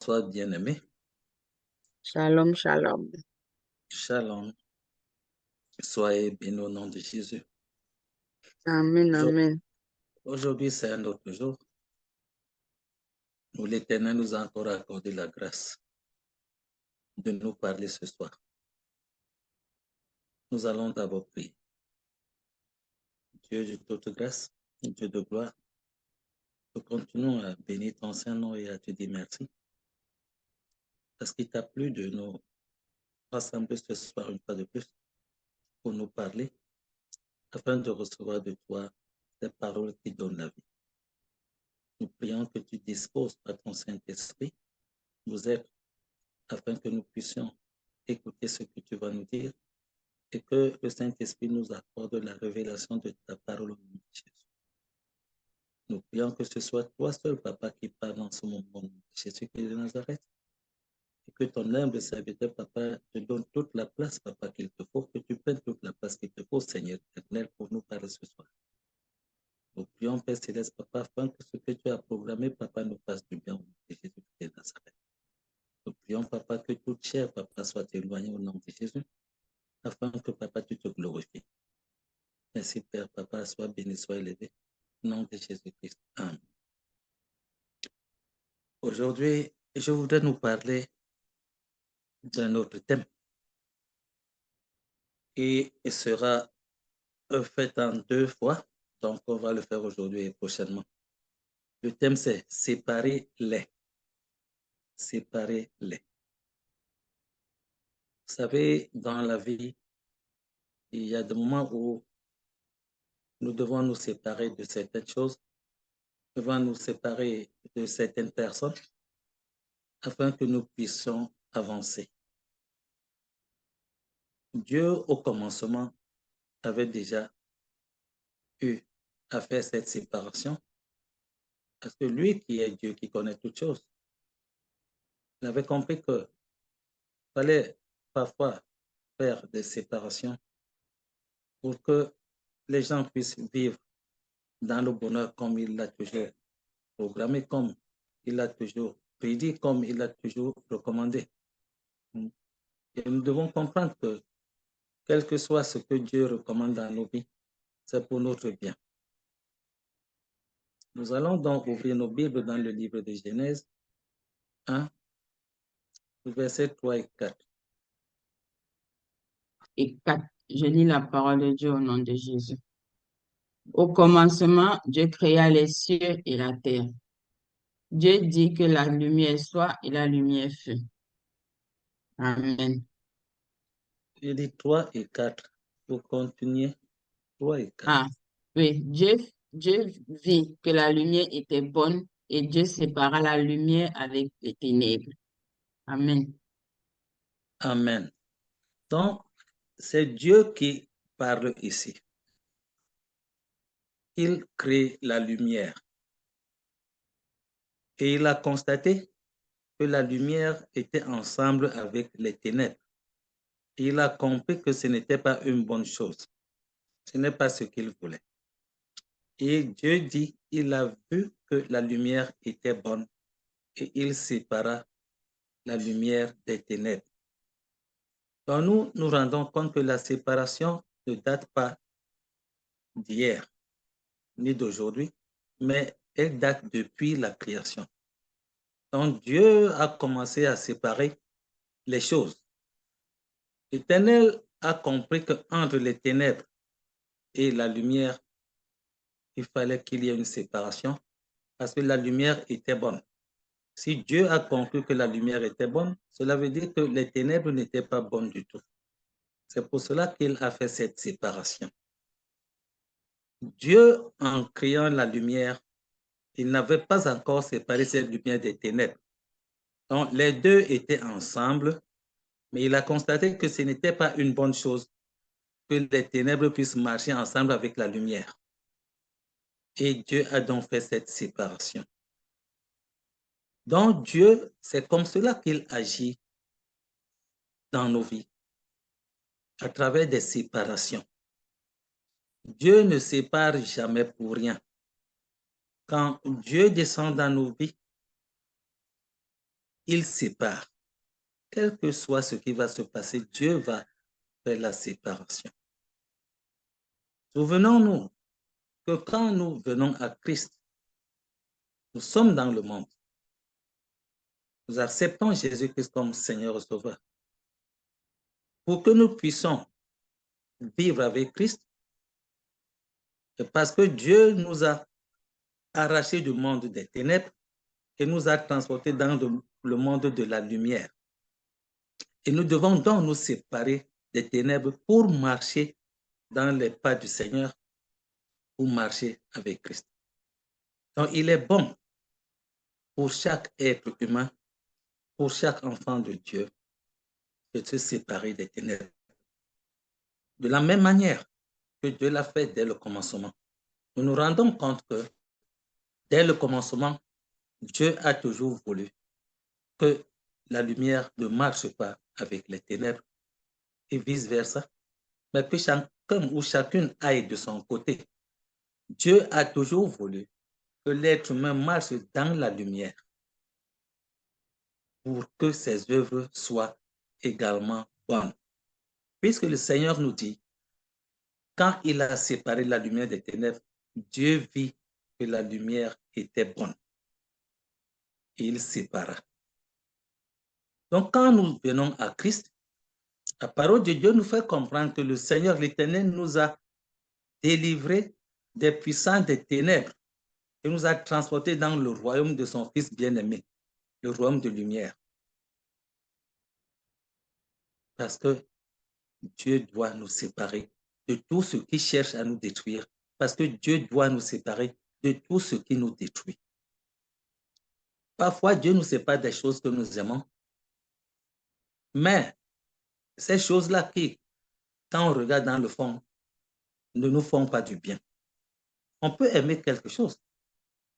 Sois bien-aimé. Shalom, shalom. Shalom. Soyez bénis au nom de Jésus. Amen, amen. Aujourd'hui, c'est un autre jour où l'Éternel nous a encore accordé la grâce de nous parler ce soir. Nous allons d'abord prier. Dieu de toute grâce, Dieu de gloire, nous continuons à bénir ton Saint-Nom et à te dire merci parce qu'il t'a plu de nous rassembler ce soir une fois de plus pour nous parler afin de recevoir de toi des paroles qui donnent la vie. Nous prions que tu disposes par ton Saint-Esprit nous aides afin que nous puissions écouter ce que tu vas nous dire et que le Saint-Esprit nous accorde la révélation de ta parole au nom de Jésus. Nous prions que ce soit toi seul, Papa, qui parle en ce moment au nom de Jésus-Christ de Nazareth et que ton humble serviteur, Papa, te donne toute la place, Papa, qu'il te faut, que tu prennes toute la place qu'il te faut, Seigneur éternel, pour nous parler ce soir. Nous prions, Père Céleste, Papa, afin que ce que tu as programmé, Papa, nous fasse du bien au nom de Jésus-Christ de Nazareth. Nous prions, Papa, que toute chair, Papa, soit éloignée au nom de Jésus, afin que, Papa, tu te glorifies. Merci, Père, Papa, sois béni, sois élevé. Au nom de Jésus-Christ. Amen. Aujourd'hui, je voudrais nous parler d'un autre thème qui sera fait en 2 fois. Donc, on va le faire aujourd'hui et prochainement. Le thème, c'est séparer les. Séparer les. Vous savez, dans la vie, il y a des moments où nous devons nous séparer de certaines choses, nous devons nous séparer de certaines personnes afin que nous puissions avancer. Dieu, au commencement, avait déjà eu à faire cette séparation parce que lui qui est Dieu, qui connaît toutes choses, il avait compris qu'il fallait parfois faire des séparations pour que les gens puissent vivre dans le bonheur comme il l'a toujours programmé, comme il l'a toujours prédit, comme il l'a toujours recommandé. Et nous devons comprendre que quel que soit ce que Dieu recommande dans nos vies, c'est pour notre bien. Nous allons donc ouvrir nos Bibles dans le livre de Genèse 1, versets 3 et 4. Et 4. Je lis la parole de Dieu au nom de Jésus. Au commencement, Dieu créa les cieux et la terre. Dieu dit que la lumière soit et la lumière fut. Amen. Il dit 3 et 4. Pour continuer, 3 et 4. Ah, oui, Dieu vit que la lumière était bonne et Dieu sépara la lumière avec les ténèbres. Amen. Amen. Donc, c'est Dieu qui parle ici. Il crée la lumière. Et il a constaté que la lumière était ensemble avec les ténèbres. Et il a compris que ce n'était pas une bonne chose. Ce n'est pas ce qu'il voulait. Et Dieu dit, il a vu que la lumière était bonne et il sépara la lumière des ténèbres. Donc nous nous rendons compte que la séparation ne date pas d'hier ni d'aujourd'hui, mais elle date depuis la création. Donc Dieu a commencé à séparer les choses. L'Éternel a compris qu'entre les ténèbres et la lumière, il fallait qu'il y ait une séparation parce que la lumière était bonne. Si Dieu a conclu que la lumière était bonne, cela veut dire que les ténèbres n'étaient pas bonnes du tout. C'est pour cela qu'il a fait cette séparation. Dieu, en créant la lumière, il n'avait pas encore séparé cette lumière des ténèbres. Donc, les deux étaient ensemble, mais il a constaté que ce n'était pas une bonne chose que les ténèbres puissent marcher ensemble avec la lumière. Et Dieu a donc fait cette séparation. Donc, Dieu, c'est comme cela qu'il agit dans nos vies, à travers des séparations. Dieu ne sépare jamais pour rien. Quand Dieu descend dans nos vies, il sépare. Quel que soit ce qui va se passer, Dieu va faire la séparation. Souvenons-nous que quand nous venons à Christ, nous sommes dans le monde. Nous acceptons Jésus-Christ comme Seigneur et Sauveur. Pour que nous puissions vivre avec Christ, parce que Dieu nous a arrachés du monde des ténèbres et nous a transportés dans le monde de la lumière. Et nous devons donc nous séparer des ténèbres pour marcher dans les pas du Seigneur, pour marcher avec Christ. Donc, il est bon pour chaque être humain, pour chaque enfant de Dieu, de se séparer des ténèbres. De la même manière que Dieu l'a fait dès le commencement. Nous nous rendons compte que dès le commencement, Dieu a toujours voulu que la lumière ne marche pas avec les ténèbres et vice-versa, mais que chacun ou chacune aille de son côté. Dieu a toujours voulu que l'être humain marche dans la lumière pour que ses œuvres soient également bonnes. Puisque le Seigneur nous dit, quand il a séparé la lumière des ténèbres, Dieu vit que la lumière était bonne. Et il sépara. Donc, quand nous venons à Christ, la parole de Dieu nous fait comprendre que le Seigneur, l'Éternel, nous a délivrés des puissants des ténèbres et nous a transportés dans le royaume de son Fils bien-aimé, le royaume de lumière. Parce que Dieu doit nous séparer de tout ce qui cherche à nous détruire, parce que Dieu doit nous séparer de tout ce qui nous détruit. Parfois, Dieu nous sépare des choses que nous aimons, mais ces choses-là qui, quand on regarde dans le fond, ne nous font pas du bien. On peut aimer quelque chose,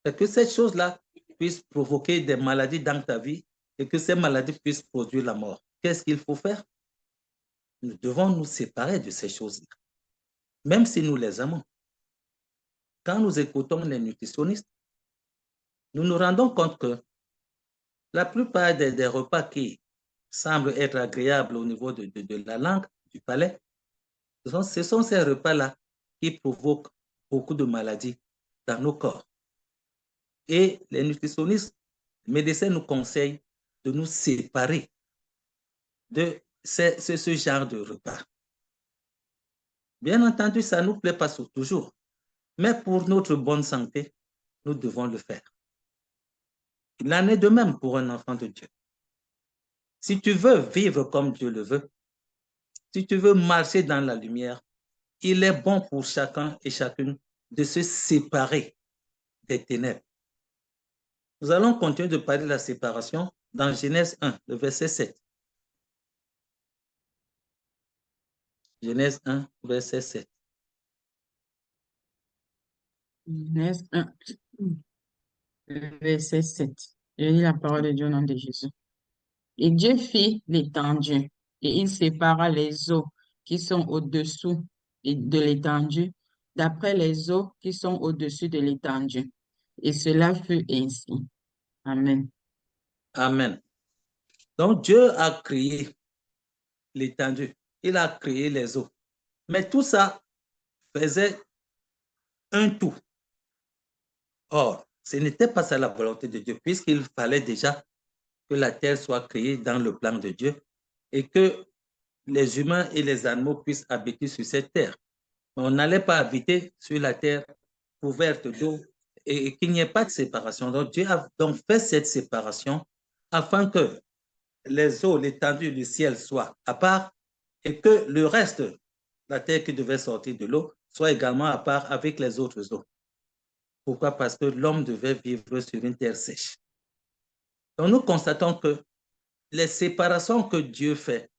et que cette chose-là puisse provoquer des maladies dans ta vie et que ces maladies puissent produire la mort. Qu'est-ce qu'il faut faire? Nous devons nous séparer de ces choses-là, même si nous les aimons. Quand nous écoutons les nutritionnistes, nous nous rendons compte que la plupart des repas qui semblent être agréables au niveau de la langue, du palais, ce sont ces repas-là qui provoquent beaucoup de maladies dans nos corps. Et les nutritionnistes, les médecins nous conseillent de nous séparer de ce genre de repas. Bien entendu, ça ne nous plaît pas toujours, mais pour notre bonne santé, nous devons le faire. Il en est de même pour un enfant de Dieu. Si tu veux vivre comme Dieu le veut, si tu veux marcher dans la lumière, il est bon pour chacun et chacune de se séparer des ténèbres. Nous allons continuer de parler de la séparation dans Genèse 1, le verset 7. Genèse 1, verset 7. Genèse 1, verset 7. Je lis la parole de Dieu au nom de Jésus. Et Dieu fit l'étendue, et il sépara les eaux qui sont au-dessous de l'étendue, d'après les eaux qui sont au-dessus de l'étendue. Et cela fut ainsi. Amen. Amen. Donc Dieu a créé l'étendue, il a créé les eaux. Mais tout ça faisait un tout. Or, ce n'était pas ça la volonté de Dieu, puisqu'il fallait déjà que la terre soit créée dans le plan de Dieu et que les humains et les animaux puissent habiter sur cette terre. On n'allait pas habiter sur la terre couverte d'eau et qu'il n'y ait pas de séparation. Donc Dieu a donc fait cette séparation afin que les eaux, l'étendue du ciel soient à part et que le reste, la terre qui devait sortir de l'eau, soit également à part avec les autres eaux. Pourquoi? Parce que l'homme devait vivre sur une terre sèche. Donc nous constatons que les séparations que Dieu fait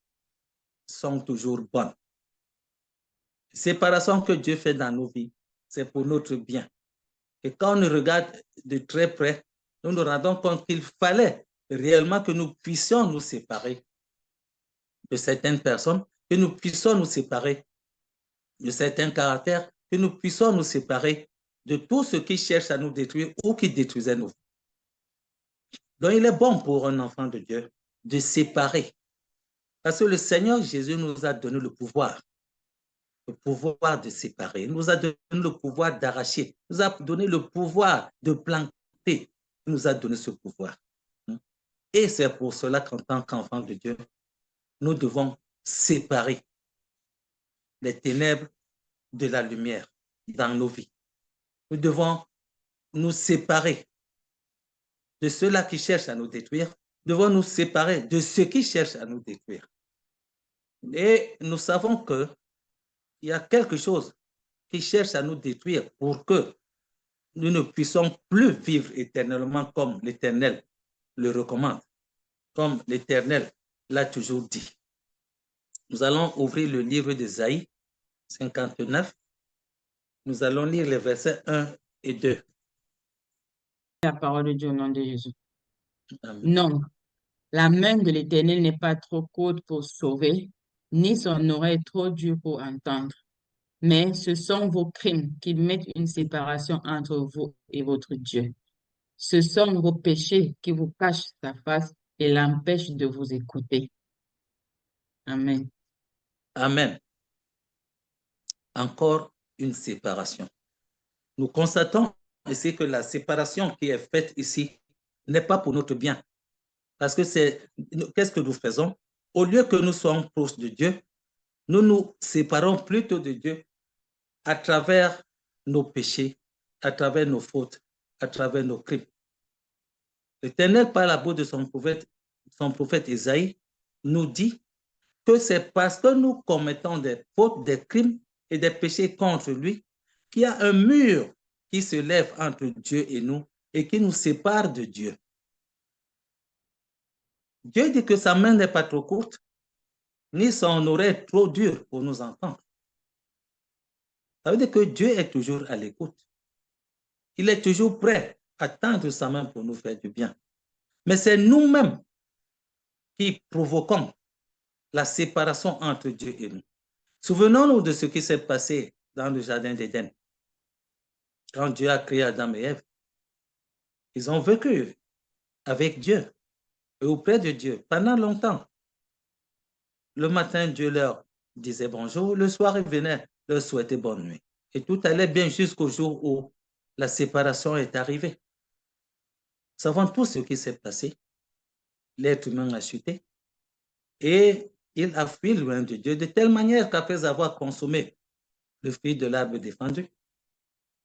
sont toujours bonnes. Les séparations que Dieu fait dans nos vies, c'est pour notre bien. Et quand on regarde de très près, nous nous rendons compte qu'il fallait réellement que nous puissions nous séparer de certaines personnes, que nous puissions nous séparer de certains caractères, que nous puissions nous séparer de tout ce qui cherche à nous détruire ou qui détruisait nos vies. Donc, il est bon pour un enfant de Dieu de séparer. Parce que le Seigneur Jésus nous a donné le pouvoir de séparer. Il nous a donné le pouvoir d'arracher. Il nous a donné le pouvoir de planter. Il nous a donné ce pouvoir. Et c'est pour cela qu'en tant qu'enfant de Dieu, nous devons séparer les ténèbres de la lumière dans nos vies. Nous devons nous séparer de ceux-là qui cherchent à nous détruire. Nous devons nous séparer de ceux qui cherchent à nous détruire. Et nous savons qu'il y a quelque chose qui cherche à nous détruire pour que nous ne puissions plus vivre éternellement comme l'Éternel le recommande, comme l'Éternel l'a toujours dit. Nous allons ouvrir le livre d'Ésaïe 59. Nous allons lire les versets 1 et 2. La parole de Dieu au nom de Jésus. Amen. Non, la main de l'Éternel n'est pas trop courte pour sauver, ni son oreille trop dure pour entendre. Mais ce sont vos crimes qui mettent une séparation entre vous et votre Dieu. Ce sont vos péchés qui vous cachent sa face et l'empêchent de vous écouter. Amen. Amen. Encore une séparation. Nous constatons ici que la séparation qui est faite ici n'est pas pour notre bien. Parce que qu'est-ce que nous faisons? Au lieu que nous soyons proches de Dieu, nous nous séparons plutôt de Dieu à travers nos péchés, à travers nos fautes, à travers nos crimes. L'Éternel, par la bouche de son prophète Isaïe, nous dit que c'est parce que nous commettons des fautes, des crimes et des péchés contre lui qu'il y a un mur qui se lève entre Dieu et nous et qui nous sépare de Dieu. Dieu dit que sa main n'est pas trop courte, ni son oreille trop dure pour nous entendre. Ça veut dire que Dieu est toujours à l'écoute. Il est toujours prêt à tendre sa main pour nous faire du bien. Mais c'est nous-mêmes qui provoquons la séparation entre Dieu et nous. Souvenons-nous de ce qui s'est passé dans le jardin d'Éden. Quand Dieu a créé Adam et Ève, ils ont vécu avec Dieu et auprès de Dieu pendant longtemps. Le matin, Dieu leur disait bonjour, le soir, il venait leur souhaiter bonne nuit. Et tout allait bien jusqu'au jour où la séparation est arrivée. Nous savons tout ce qui s'est passé. L'être humain a chuté et il a fui loin de Dieu de telle manière qu'après avoir consommé le fruit de l'arbre défendu,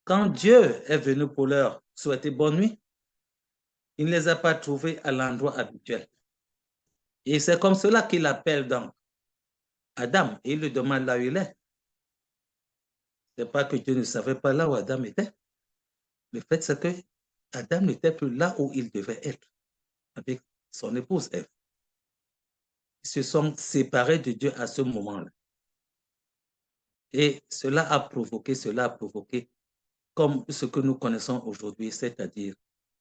quand Dieu est venu pour leur souhaiter bonne nuit, il ne les a pas trouvés à l'endroit habituel. Et c'est comme cela qu'il appelle donc Adam et il lui demande là où il est. Ce n'est pas que Dieu ne savait pas là où Adam était. Le fait, c'est que Adam n'était plus là où il devait être avec son épouse Ève. Ils se sont séparés de Dieu à ce moment-là. Et cela a provoqué comme ce que nous connaissons aujourd'hui, c'est-à-dire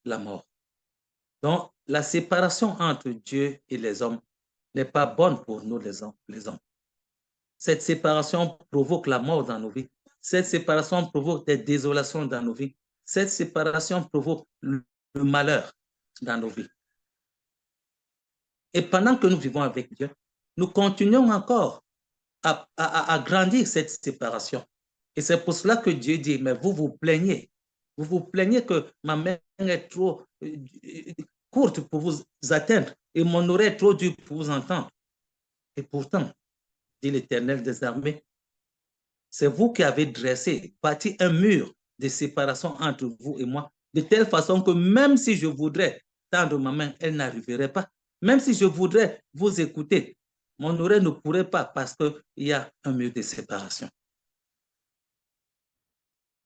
la mort. Donc, la séparation entre Dieu et les hommes n'est pas bonne pour nous, les hommes. Cette séparation provoque la mort dans nos vies. Cette séparation provoque des désolations dans nos vies. Cette séparation provoque le malheur dans nos vies. Et pendant que nous vivons avec Dieu, nous continuons encore à grandir cette séparation. Et c'est pour cela que Dieu dit, mais vous vous plaignez. Vous vous plaignez que ma main est trop courte pour vous atteindre et mon oreille est trop dure pour vous entendre. Et pourtant, dit l'Éternel des armées, c'est vous qui avez bâti un mur de séparation entre vous et moi, de telle façon que même si je voudrais tendre ma main, elle n'arriverait pas. Même si je voudrais vous écouter, mon oreille ne pourrait pas parce qu'il y a un mur de séparation.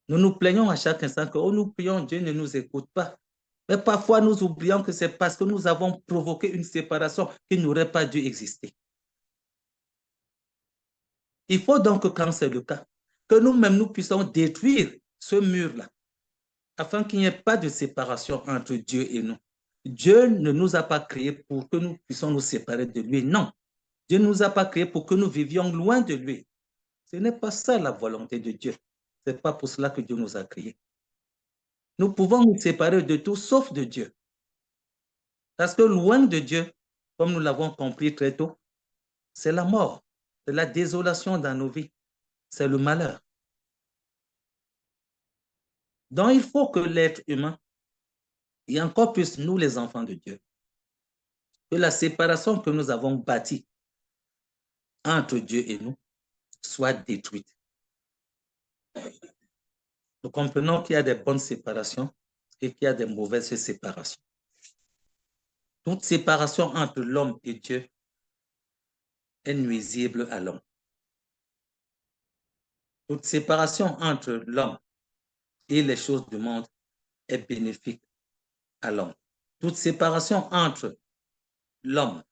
Nous nous plaignons à chaque instant que nous prions, Dieu ne nous écoute pas. Mais parfois, nous oublions que c'est parce que nous avons provoqué une séparation qui n'aurait pas dû exister. Il faut donc, quand c'est le cas, que nous-mêmes, nous puissions détruire ce mur-là, afin qu'il n'y ait pas de séparation entre Dieu et nous. Dieu ne nous a pas créés pour que nous puissions nous séparer de lui. Non. Dieu ne nous a pas créés pour que nous vivions loin de lui. Ce n'est pas ça la volonté de Dieu. Ce n'est pas pour cela que Dieu nous a créés. Nous pouvons nous séparer de tout sauf de Dieu. Parce que loin de Dieu, comme nous l'avons compris très tôt, c'est la mort, c'est la désolation dans nos vies, c'est le malheur. Donc, il faut que l'être humain, et encore plus nous les enfants de Dieu, que la séparation que nous avons bâtie entre Dieu et nous soit détruite. Nous comprenons qu'il y a des bonnes séparations et qu'il y a des mauvaises séparations. Toute séparation entre l'homme et Dieu est nuisible à l'homme. Toute séparation entre l'homme et les choses du monde est bénéfique à l'homme. Toute séparation entre l'homme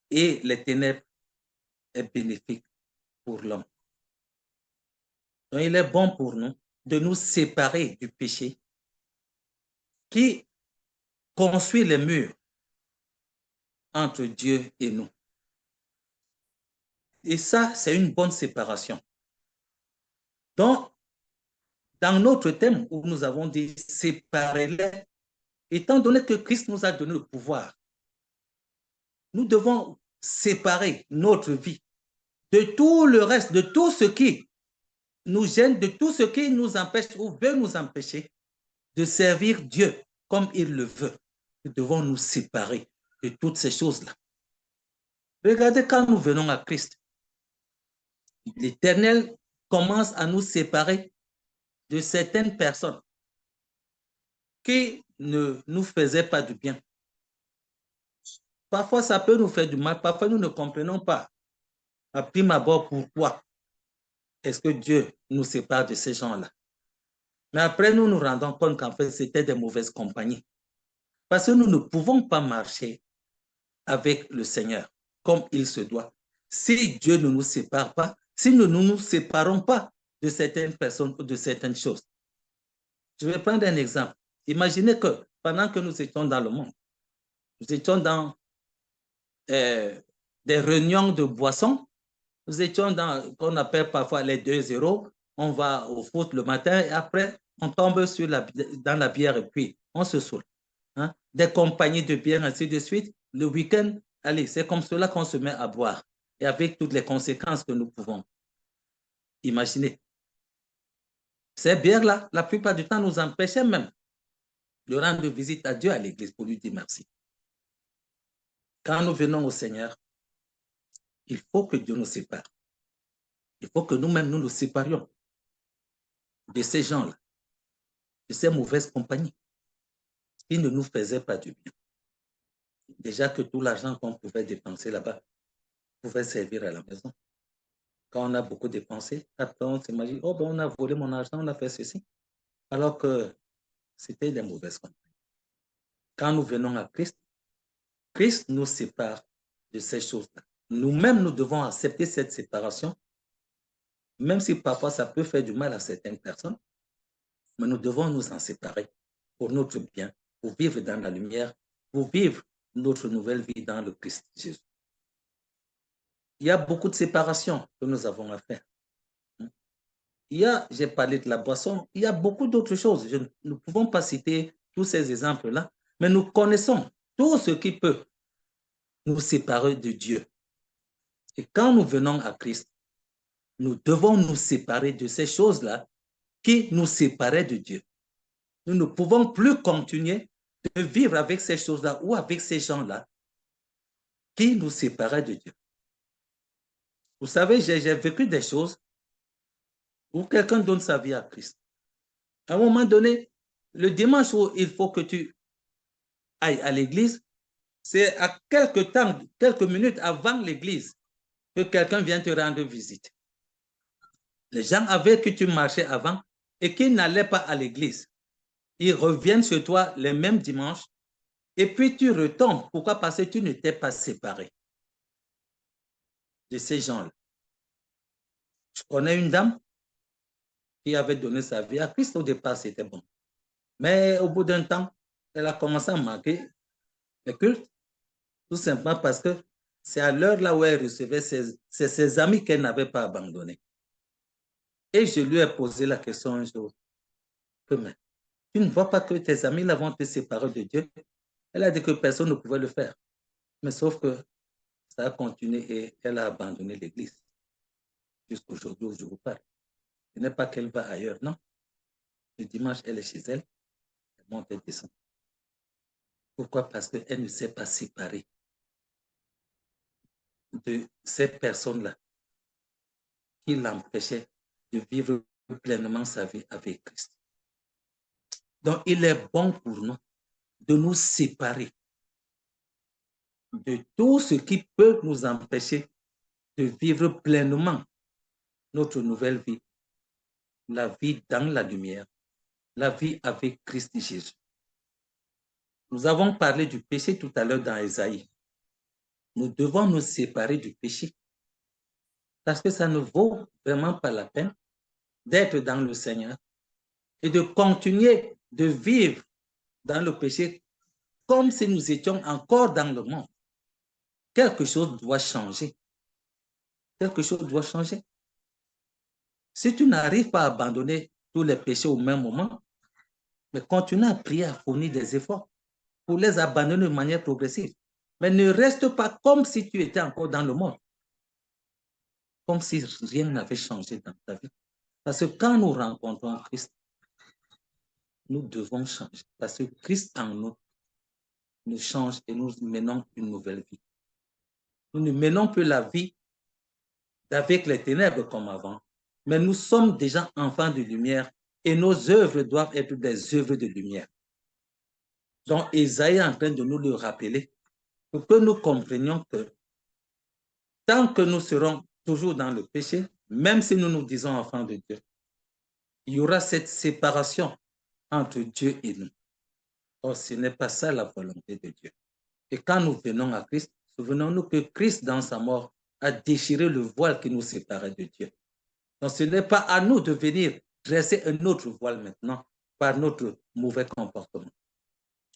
et les ténèbres est bénéfique pour l'homme. Donc, il est bon pour nous de nous séparer du péché qui construit les murs entre Dieu et nous. Et ça, c'est une bonne séparation. Donc, dans notre thème où nous avons dit séparer-les, étant donné que Christ nous a donné le pouvoir, nous devons séparer notre vie de tout le reste, de tout ce qui nous gêne, de tout ce qui nous empêche ou veut nous empêcher de servir Dieu comme il le veut. Nous devons nous séparer de toutes ces choses-là. Regardez, quand nous venons à Christ, l'Éternel commence à nous séparer de certaines personnes qui ne nous faisaient pas du bien. Parfois, ça peut nous faire du mal. Parfois, nous ne comprenons pas à prime abord pourquoi est-ce que Dieu nous sépare de ces gens-là. Mais après, nous nous rendons compte qu'en fait, c'était des mauvaises compagnies. Parce que nous ne pouvons pas marcher avec le Seigneur comme il se doit. Si Dieu ne nous sépare pas, si nous ne nous séparons pas de certaines personnes ou de certaines choses. Je vais prendre un exemple. Imaginez que pendant que nous étions dans le monde, nous étions dans des réunions de boissons, nous étions dans ce qu'on appelle parfois les 2-0, on va au foot le matin et après, on tombe dans la bière et puis on se saoule. Hein? Des compagnies de bière, ainsi de suite. Le week-end, allez, c'est comme cela qu'on se met à boire et avec toutes les conséquences que nous pouvons imaginer. Ces bières-là, la plupart du temps, nous empêchaient même de rendre visite à Dieu à l'église pour lui dire merci. Quand nous venons au Seigneur, il faut que Dieu nous sépare. Il faut que nous-mêmes, nous séparions de ces gens-là, de ces mauvaises compagnies qui ne nous faisaient pas du bien. Déjà que tout l'argent qu'on pouvait dépenser là-bas pouvait servir à la maison. Quand on a beaucoup dépensé, après on s'imagine, oh ben on a volé mon argent, on a fait ceci. Alors que c'était des mauvaises compagnies. Quand nous venons à Christ, Christ nous sépare de ces choses-là. Nous-mêmes, nous devons accepter cette séparation, même si parfois ça peut faire du mal à certaines personnes, mais nous devons nous en séparer pour notre bien, pour vivre dans la lumière, pour vivre notre nouvelle vie dans le Christ Jésus. Il y a beaucoup de séparations que nous avons à faire. J'ai parlé de la boisson, il y a beaucoup d'autres choses. Nous ne pouvons pas citer tous ces exemples-là, mais nous connaissons tout ce qui peut nous séparer de Dieu. Et quand nous venons à Christ, nous devons nous séparer de ces choses-là qui nous séparaient de Dieu. Nous ne pouvons plus continuer de vivre avec ces choses-là ou avec ces gens-là qui nous séparaient de Dieu. Vous savez, j'ai vécu des choses où quelqu'un donne sa vie à Christ. À un moment donné, le dimanche où il faut que tu ailles à l'église, c'est à quelques minutes avant l'église que quelqu'un vient te rendre visite. Les gens avec qui tu marchais avant et qui n'allaient pas à l'église, ils reviennent chez toi les mêmes dimanches et puis tu retombes. Pourquoi? Parce que tu n'étais pas séparé de ces gens-là. Je connais une dame qui avait donné sa vie à Christ. Au départ, c'était bon. Mais au bout d'un temps, elle a commencé à manquer le culte, tout simplement parce que c'est à l'heure là où elle recevait ses amis qu'elle n'avait pas abandonnés. Et je lui ai posé la question un jour, mais tu ne vois pas que tes amis là vont te séparer de Dieu? Elle a dit que personne ne pouvait le faire. Mais sauf que ça a continué et elle a abandonné l'église. Jusqu'aujourd'hui où je vous parle. Ce n'est pas qu'elle va ailleurs, non. Le dimanche, elle est chez elle, elle monte et descend. Pourquoi? Parce qu'elle ne s'est pas séparée de ces personnes-là qui l'empêchaient de vivre pleinement sa vie avec Christ. Donc, il est bon pour nous de nous séparer de tout ce qui peut nous empêcher de vivre pleinement notre nouvelle vie, la vie dans la lumière, la vie avec Christ Jésus. Nous avons parlé du péché tout à l'heure dans Ésaïe. Nous devons nous séparer du péché parce que ça ne vaut vraiment pas la peine d'être dans le Seigneur et de continuer de vivre dans le péché comme si nous étions encore dans le monde. Quelque chose doit changer. Quelque chose doit changer. Si tu n'arrives pas à abandonner tous les péchés au même moment, mais continue à prier, à fournir des efforts pour les abandonner de manière progressive. Mais ne reste pas comme si tu étais encore dans le monde, comme si rien n'avait changé dans ta vie. Parce que quand nous rencontrons Christ, nous devons changer. Parce que Christ en nous nous change et nous menons une nouvelle vie. Nous ne menons plus la vie avec les ténèbres comme avant, mais nous sommes déjà enfants de lumière et nos œuvres doivent être des œuvres de lumière. Donc, Isaïe est en train de nous le rappeler pour que nous comprenions que tant que nous serons toujours dans le péché, même si nous nous disons enfants de Dieu, il y aura cette séparation entre Dieu et nous. Or, ce n'est pas ça la volonté de Dieu. Et quand nous venons à Christ, souvenons-nous que Christ, dans sa mort, a déchiré le voile qui nous séparait de Dieu. Donc, ce n'est pas à nous de venir dresser un autre voile maintenant par notre mauvais comportement.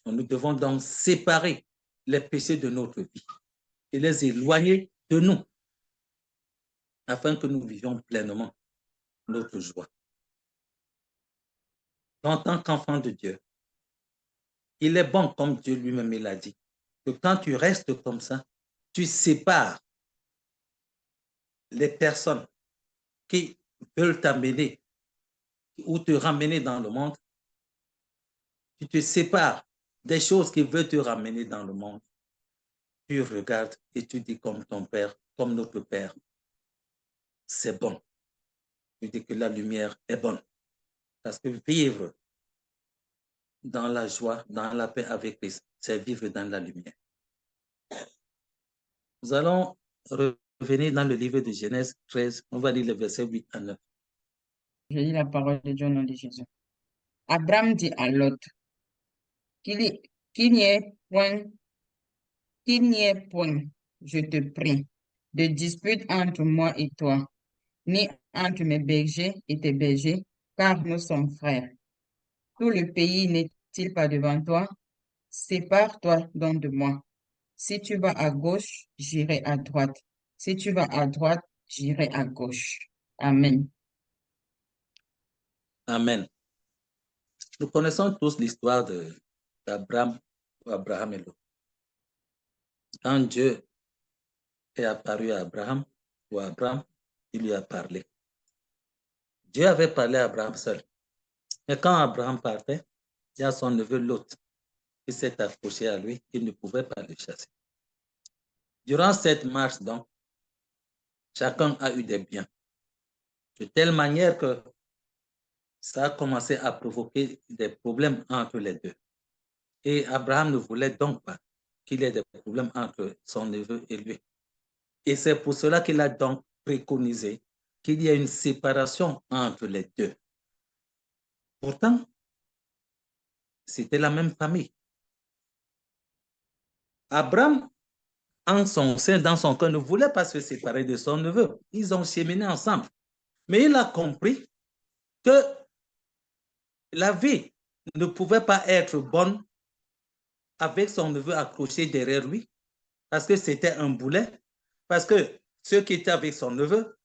Nous devons donc séparer les péchés de notre vie et les éloigner de nous afin que nous vivions pleinement notre joie. En tant qu'enfant de Dieu, il est bon, comme Dieu lui-même l'a dit, que quand tu restes comme ça, tu sépares les personnes qui veulent t'amener ou te ramener dans le monde. Tu te sépares des choses qui veulent te ramener dans le monde. Tu regardes et tu dis comme ton père, comme notre père, c'est bon. Tu dis que la lumière est bonne. Parce que vivre dans la joie, dans la paix avec Christ, c'est vivre dans la lumière. Nous allons revenir dans le livre de Genèse 13, on va lire les versets 8 à 9. Je lis la parole de Dieu au nom de Jésus. Abraham dit à Lot qu'il n'y ait point, je te prie, de dispute entre moi et toi, ni entre mes bergers et tes bergers, car nous sommes frères. Tout le pays n'est-il pas devant toi? Sépare-toi donc de moi. Si tu vas à gauche, j'irai à droite. Si tu vas à droite, j'irai à gauche. Amen. Amen. Nous connaissons tous l'histoire d'Abraham et Lot. Quand Dieu est apparu à Abraham, il lui a parlé. Dieu avait parlé à Abraham seul. Mais quand Abraham partait, il y a son neveu Lot qui s'est approché à lui, il ne pouvait pas le chasser. Durant cette marche, donc, chacun a eu des biens. De telle manière que ça a commencé à provoquer des problèmes entre les deux. Et Abraham ne voulait donc pas qu'il y ait des problèmes entre son neveu et lui. Et c'est pour cela qu'il a donc préconisé qu'il y ait une séparation entre les deux. Pourtant, c'était la même famille. Abraham, en son sein, dans son cœur, ne voulait pas se séparer de son neveu. Ils ont cheminé ensemble. Mais il a compris que la vie ne pouvait pas être bonne avec son neveu accroché derrière lui, parce que c'était un boulet, parce que ceux qui étaient avec son neveu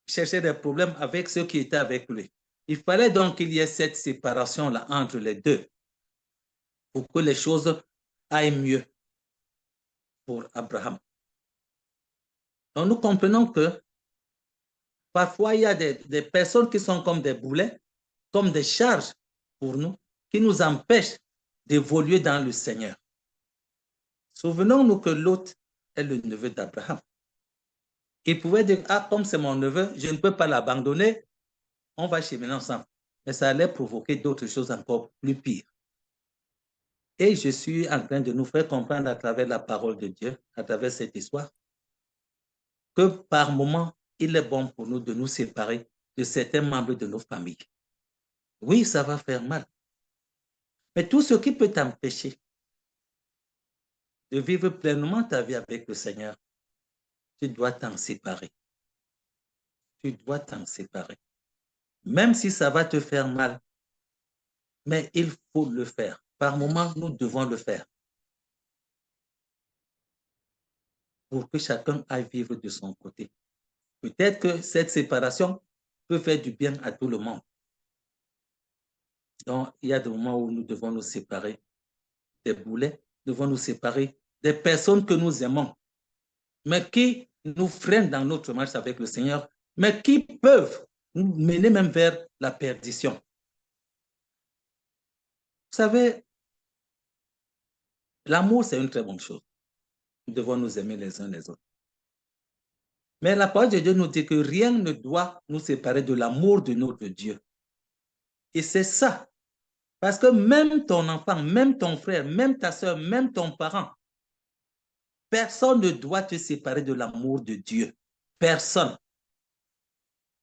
cherchaient des problèmes avec ceux qui étaient avec lui. Il fallait donc qu'il y ait cette séparation-là entre les deux pour que les choses aille mieux pour Abraham. Donc, nous comprenons que parfois, il y a des personnes qui sont comme des boulets, comme des charges pour nous, qui nous empêchent d'évoluer dans le Seigneur. Souvenons-nous que Lot est le neveu d'Abraham. Il pouvait dire, ah, comme c'est mon neveu, je ne peux pas l'abandonner, on va cheminer ensemble. Mais ça allait provoquer d'autres choses encore plus pires. Et je suis en train de nous faire comprendre à travers la parole de Dieu, à travers cette histoire, que par moments, il est bon pour nous de nous séparer de certains membres de nos familles. Oui, ça va faire mal. Mais tout ce qui peut t'empêcher de vivre pleinement ta vie avec le Seigneur, tu dois t'en séparer. Tu dois t'en séparer. Même si ça va te faire mal, mais il faut le faire. Par moments, nous devons le faire pour que chacun aille vivre de son côté. Peut-être que cette séparation peut faire du bien à tout le monde. Donc, il y a des moments où nous devons nous séparer des boulets, nous devons nous séparer des personnes que nous aimons, mais qui nous freinent dans notre marche avec le Seigneur, mais qui peuvent nous mener même vers la perdition. Vous savez, l'amour, c'est une très bonne chose. Nous devons nous aimer les uns les autres. Mais la parole de Dieu nous dit que rien ne doit nous séparer de l'amour de notre Dieu. Et c'est ça. Parce que même ton enfant, même ton frère, même ta soeur, même ton parent, personne ne doit te séparer de l'amour de Dieu. Personne.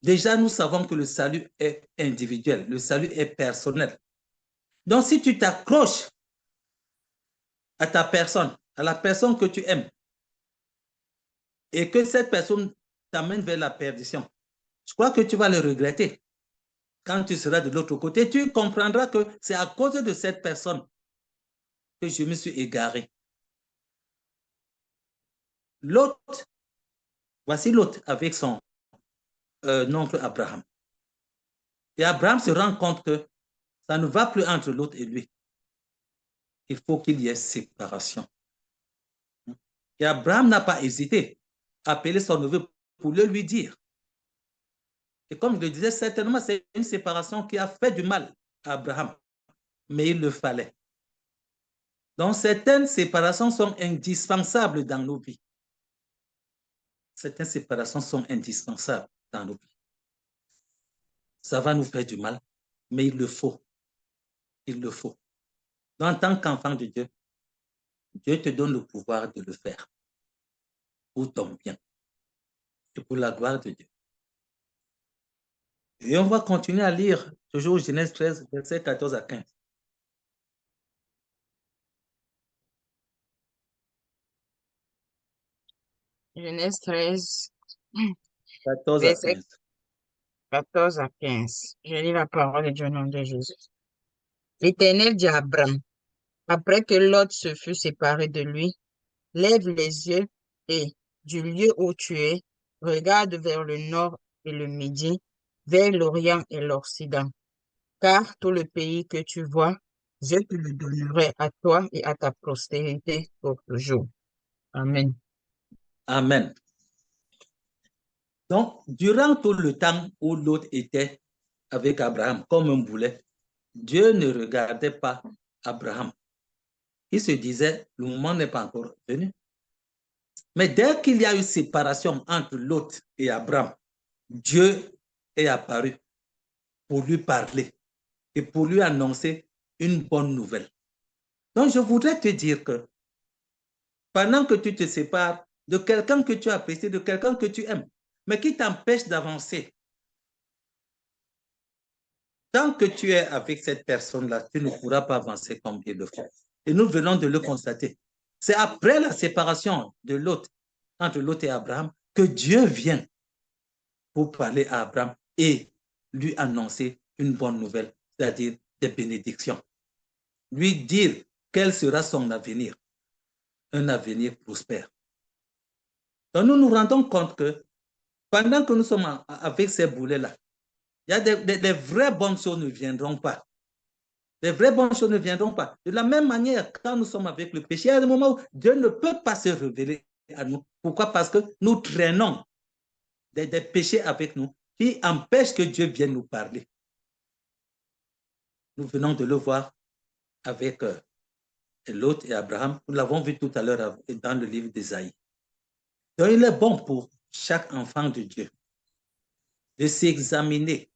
Déjà, nous savons que le salut est individuel, le salut est personnel. Donc, si tu t'accroches à ta personne, à la personne que tu aimes, et que cette personne t'amène vers la perdition, je crois que tu vas le regretter. Quand tu seras de l'autre côté, tu comprendras que c'est à cause de cette personne que je me suis égaré. L'autre, voici l'autre avec son oncle Abraham. Et Abraham se rend compte que ça ne va plus entre l'autre et lui. Il faut qu'il y ait séparation. Et Abraham n'a pas hésité à appeler son neveu pour le lui dire. Et comme je le disais, certainement, c'est une séparation qui a fait du mal à Abraham, mais il le fallait. Donc, certaines séparations sont indispensables dans nos vies. Certaines séparations sont indispensables dans nos vies. Ça va nous faire du mal, mais il le faut. Il le faut. Donc, en tant qu'enfant de Dieu, Dieu te donne le pouvoir de le faire pour ton bien et pour la gloire de Dieu. Et on va continuer à lire toujours Genèse 13, versets 14 à 15. Genèse 13, 14 à verset 15. 14 à 15. Je lis la parole de Dieu au nom de Jésus. L'Éternel dit à Abraham, après que Lot se fut séparé de lui, lève les yeux et, du lieu où tu es, regarde vers le nord et le midi, vers l'orient et l'occident. Car tout le pays que tu vois, je te le donnerai à toi et à ta postérité pour toujours. Amen. Amen. Donc, durant tout le temps où Lot était avec Abraham comme un boulet, Dieu ne regardait pas Abraham. Il se disait, le moment n'est pas encore venu. Mais dès qu'il y a eu séparation entre Lot et Abraham, Dieu est apparu pour lui parler et pour lui annoncer une bonne nouvelle. Donc, je voudrais te dire que pendant que tu te sépares de quelqu'un que tu apprécies, de quelqu'un que tu aimes, mais qui t'empêche d'avancer, tant que tu es avec cette personne-là, tu ne pourras pas avancer comme il le faut. Et nous venons de le constater. C'est après la séparation de Lot, entre Lot et Abraham, que Dieu vient pour parler à Abraham et lui annoncer une bonne nouvelle, c'est-à-dire des bénédictions. Lui dire quel sera son avenir, un avenir prospère. Donc nous nous rendons compte que pendant que nous sommes avec ces boulets-là, il y a des vraies bonnes choses ne viendront pas. Les vraies bonnes choses ne viendront pas. De la même manière, quand nous sommes avec le péché, il y a des moments où Dieu ne peut pas se révéler à nous. Pourquoi? Parce que nous traînons des péchés avec nous qui empêchent que Dieu vienne nous parler. Nous venons de le voir avec Lot et Abraham. Nous l'avons vu tout à l'heure dans le livre d'Ésaïe. Donc, il est bon pour chaque enfant de Dieu de s'examiner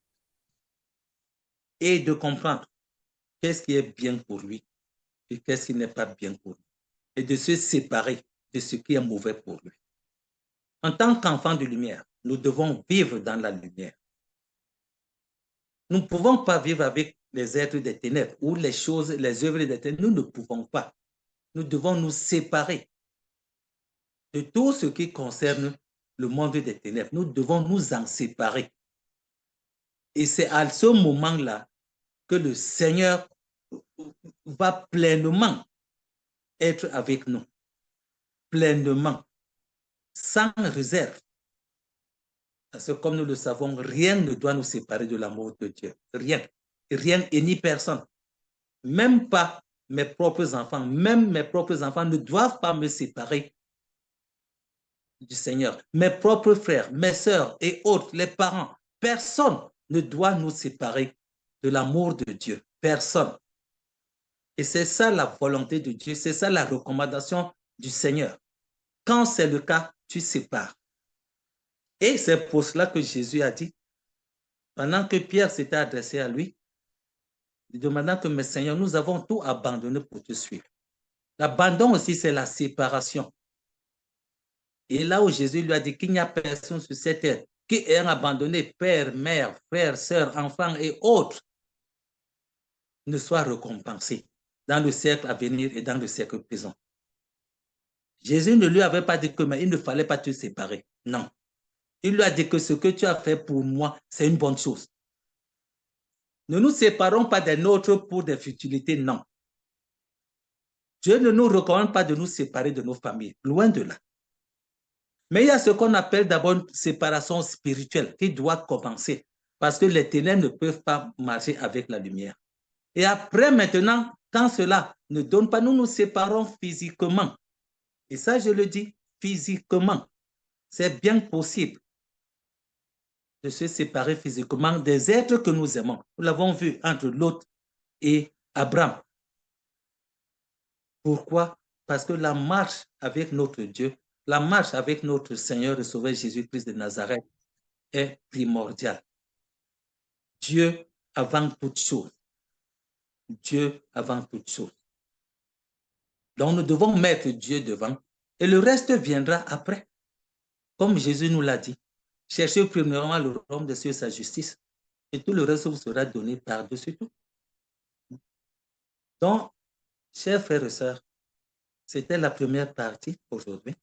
et de comprendre qu'est-ce qui est bien pour lui et qu'est-ce qui n'est pas bien pour lui, et de se séparer de ce qui est mauvais pour lui. En tant qu'enfants de lumière, nous devons vivre dans la lumière. Nous ne pouvons pas vivre avec les êtres des ténèbres ou les choses, les œuvres des ténèbres. Nous ne pouvons pas. Nous devons nous séparer de tout ce qui concerne le monde des ténèbres. Nous devons nous en séparer. Et c'est à ce moment-là que le Seigneur va pleinement être avec nous, pleinement, sans réserve. Parce que comme nous le savons, rien ne doit nous séparer de l'amour de Dieu. Rien. Rien et ni personne. Même pas mes propres enfants. Même mes propres enfants ne doivent pas me séparer du Seigneur. Mes propres frères, mes sœurs et autres, les parents. Personne ne doit nous séparer de l'amour de Dieu. Personne. Et c'est ça la volonté de Dieu. C'est ça la recommandation du Seigneur. Quand c'est le cas, tu sépares. Et c'est pour cela que Jésus a dit, pendant que Pierre s'était adressé à lui, demandant que, mais Seigneur, nous avons tout abandonné pour te suivre. L'abandon aussi, c'est la séparation. Et là où Jésus lui a dit qu'il n'y a personne sur cette terre qui ait abandonné père, mère, frère, sœur, enfant et autres, ne soit récompensé dans le siècle à venir et dans le siècle présent. Jésus ne lui avait pas dit que mais il ne fallait pas te séparer. Non. Il lui a dit que ce que tu as fait pour moi, c'est une bonne chose. Ne nous séparons pas des nôtres pour des futilités, non. Dieu ne nous recommande pas de nous séparer de nos familles, loin de là. Mais il y a ce qu'on appelle d'abord une séparation spirituelle qui doit commencer parce que les ténèbres ne peuvent pas marcher avec la lumière. Et après, maintenant, quand cela ne donne pas, nous nous séparons physiquement. Et ça, je le dis, physiquement. C'est bien possible de se séparer physiquement des êtres que nous aimons. Nous l'avons vu entre Lot et Abraham. Pourquoi? Parce que la marche avec notre Dieu, la marche avec notre Seigneur et Sauveur Jésus-Christ de Nazareth est primordiale. Dieu avant toute chose. Dieu avant toute chose. Donc nous devons mettre Dieu devant et le reste viendra après. Comme Jésus nous l'a dit, cherchez premièrement le royaume de Dieu, sa justice, et tout le reste vous sera donné par-dessus tout. Donc, chers frères et sœurs, c'était la première partie aujourd'hui.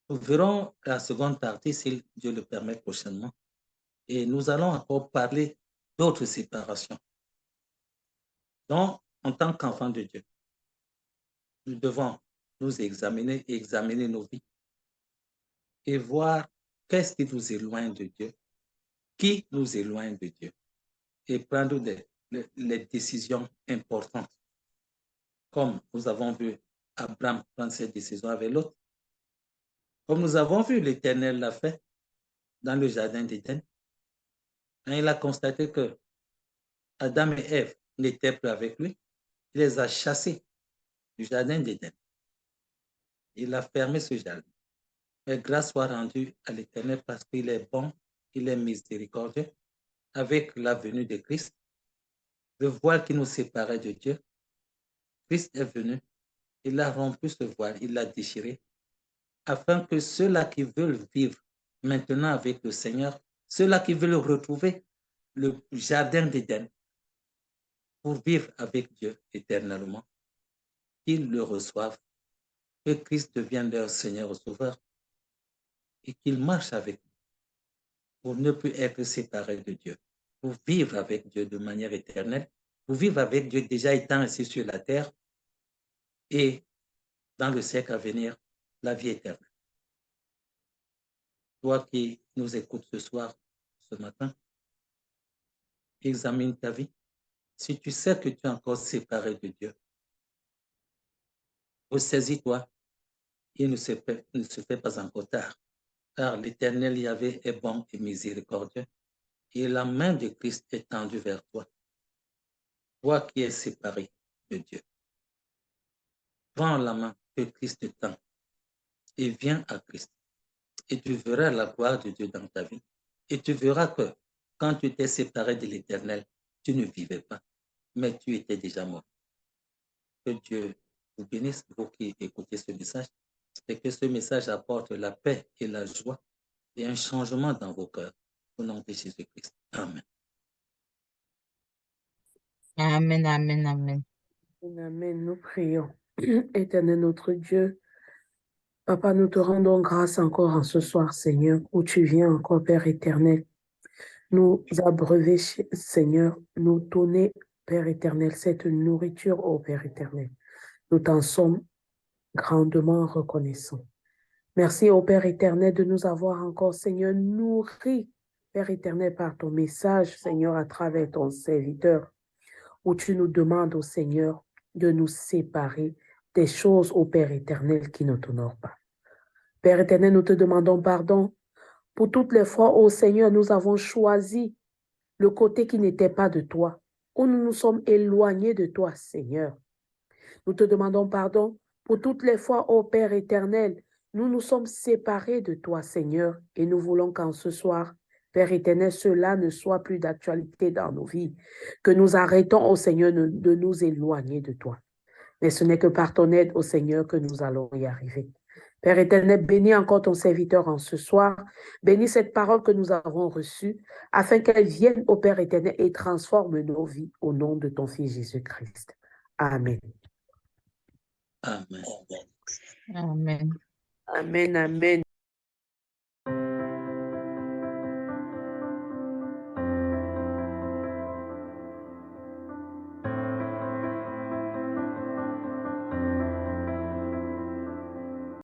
Nous verrons la seconde partie, si Dieu le permet, prochainement. Et nous allons encore parler d'autres séparations. Donc, en tant qu'enfants de Dieu, nous devons nous examiner et examiner nos vies et voir qu'est-ce qui nous éloigne de Dieu, qui nous éloigne de Dieu, et prendre les décisions importantes. Comme nous avons vu Abraham prendre cette décision avec l'autre, comme nous avons vu l'Éternel l'a fait dans le jardin d'Éden, quand il a constaté que Adam et Ève n'étaient plus avec lui, il les a chassés du jardin d'Éden. Il a fermé ce jardin. Mais grâce soit rendue à l'Éternel parce qu'il est bon, il est miséricordieux. Avec la venue de Christ, le voile qui nous séparait de Dieu, Christ est venu, il a rompu ce voile, il l'a déchiré, afin que ceux-là qui veulent vivre maintenant avec le Seigneur, ceux-là qui veulent retrouver le jardin d'Éden pour vivre avec Dieu éternellement, qu'ils le reçoivent, que Christ devienne leur Seigneur et Sauveur et qu'ils marchent avec nous pour ne plus être séparés de Dieu, pour vivre avec Dieu de manière éternelle, pour vivre avec Dieu déjà étant assis sur la terre et dans le siècle à venir, la vie éternelle. Toi qui nous écoutes ce soir, ce matin, examine ta vie Si tu sais que tu es encore séparé de Dieu, ressaisis-toi. Il ne se fait pas encore tard, car l'Éternel Yahvé est bon et miséricordieux, et la main de Christ est tendue vers toi. Toi qui es séparé de Dieu, prends la main que Christ te tend et viens à Christ. Et tu verras la gloire de Dieu dans ta vie. Et tu verras que quand tu étais séparé de l'Éternel, tu ne vivais pas, mais tu étais déjà mort. Que Dieu vous bénisse, vous qui écoutez ce message, et que ce message apporte la paix et la joie et un changement dans vos cœurs. Au nom de Jésus-Christ. Amen. Amen, amen, amen. Amen. Nous prions. Éternel notre Dieu, Papa, nous te rendons grâce encore en ce soir, Seigneur, où tu viens encore, Père éternel, nous abreuver, Seigneur, nous donner, Père éternel, cette nourriture, ô Père éternel. Nous t'en sommes grandement reconnaissants. Merci, ô Père éternel, de nous avoir encore, Seigneur, nourris, Père éternel, par ton message, Seigneur, à travers ton serviteur, où tu nous demandes, ô Seigneur, de nous séparer des choses, ô Père éternel, qui ne t'honorent pas. Père éternel, nous te demandons pardon pour toutes les fois, ô Seigneur, nous avons choisi le côté qui n'était pas de toi, où nous nous sommes éloignés de toi, Seigneur. Nous te demandons pardon pour toutes les fois, ô Père éternel, nous nous sommes séparés de toi, Seigneur, et nous voulons qu'en ce soir, Père éternel, cela ne soit plus d'actualité dans nos vies, que nous arrêtons, ô Seigneur, de nous éloigner de toi. Mais ce n'est que par ton aide, ô Seigneur, que nous allons y arriver. Père éternel, bénis encore ton serviteur en ce soir. Bénis cette parole que nous avons reçue, afin qu'elle vienne au Père éternel et transforme nos vies au nom de ton Fils Jésus-Christ. Amen. Amen. Amen. Amen, amen.